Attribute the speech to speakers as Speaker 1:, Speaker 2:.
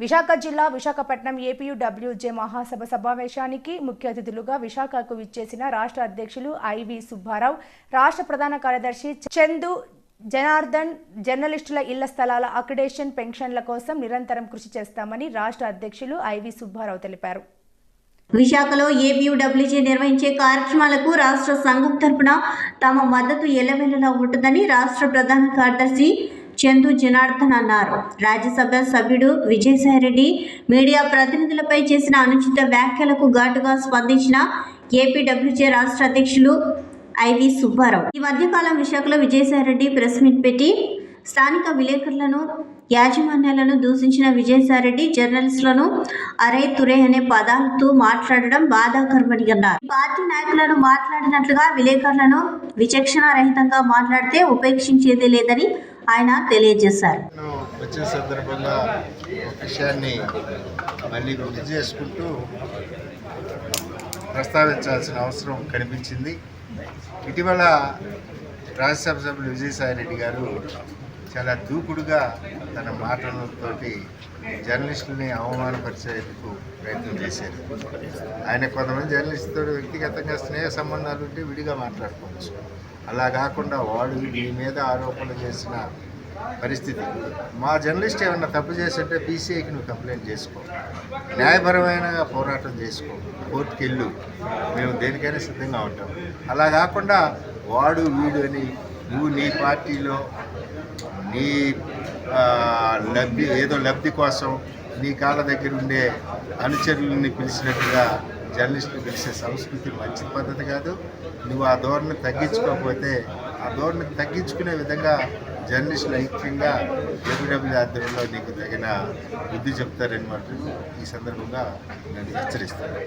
Speaker 1: విశాఖ జిల్లా విశాఖపట్నం ఏపీయూడబ్ల్యూజే మహాసభ సమావేశానికి ముఖ్య అతిథులుగా విశాఖకు విచ్చేసిన రాష్ట్ర అధ్యక్షులు ఐవి సుబ్బారావు, రాష్ట్ర ప్రధాన కార్యదర్శి చందు జనార్దన్ జర్నలిస్టుల ఇళ్ల స్థలాల అక్రిడేషన్ పెన్షన్ల కోసం నిరంతరం కృషి చేస్తామని రాష్ట్ర అధ్యక్షులు ఐవి సుబ్బారావు తెలిపారు.
Speaker 2: విశాఖలో ఏపీయూడబ్ల్యూజే నిర్వహించే కార్యక్రమాలకు రాష్ట్ర సంఘం తరపున తమ మద్దతు ఎల్లవెల్లలా ఉంటుందని రాష్ట్ర ప్రధాన కార్యదర్శి చందు జనార్దన్ అన్నారు. రాజ్యసభ సభ్యుడు విజయసాయిరెడ్డి మీడియా ప్రతినిధులపై చేసిన అనుచిత వ్యాఖ్యలకు ఘాటుగా స్పందించిన ఏపీడబ్ల్యూజే రాష్ట్ర అధ్యక్షులు ఐవి సుబ్బారావు ఈ మధ్యకాలం విశాఖలో విజయసాయిరెడ్డి ప్రెస్ మీట్ పెట్టి స్థానిక విలేకరులను, యాజమాన్యాలను దూషించిన విజయసాయిరెడ్డి జర్నలిస్టులను అరే తురే అనే పదాలతో మాట్లాడడం బాధాకరమని అన్నారు. పార్టీ నాయకులను మాట్లాడినట్లుగా విలేకరులను విచక్షణ రహితంగా మాట్లాడితే ఉపేక్షించేదే లేదని ఆయన తెలియజేశారు.
Speaker 3: వచ్చే సందర్భంగా విషయాన్ని మళ్ళీ గుర్తు చేసుకుంటూ ప్రస్తావించాల్సిన అవసరం కనిపించింది. ఇటీవల రాజ్యసభ సభ్యులు విజయసాయిరెడ్డి గారు చాలా దూకుడుగా తన మాటలతోటి జర్నలిస్టులని అవమానపరిచేందుకు ప్రయత్నం చేశారు. ఆయన కొంతమంది జర్నలిస్టుతో వ్యక్తిగతంగా స్నేహ సంబంధాలు ఉంటే విడిగా మాట్లాడుకోవచ్చు. అలా కాకుండా వాడు మీ మీద ఆరోపణలు చేసిన పరిస్థితి. మా జర్నలిస్ట్ ఏమన్నా తప్పు చేస్తుంటే పీసీఐకి నువ్వు కంప్లైంట్ చేసుకో, న్యాయపరమైన పోరాటం చేసుకో, కోర్టుకి వెళ్ళు, మేము దేనికైనా సిద్ధంగా ఉంటాం. అలా కాకుండా వాడు వీడు అని నువ్వు నీ పార్టీలో నీ లబ్ధి కోసం నీ కాళ్ళ దగ్గర ఉండే అనుచరులని పిలిచినట్టుగా జర్నలిస్టులు పిలిచే సంస్కృతి మంచి పద్ధతి కాదు. నువ్వు ఆ ధోరణి తగ్గించుకోకపోతే ఆ ధోరణి తగ్గించుకునే విధంగా జర్నలిస్టులు ఐక్యంగా ఏపీడబ్ల్యూ ఆధ్వర్యంలో నీకు తగిన బుద్ధి చెప్తారని మాట ఈ సందర్భంగా నేను హెచ్చరిస్తాను.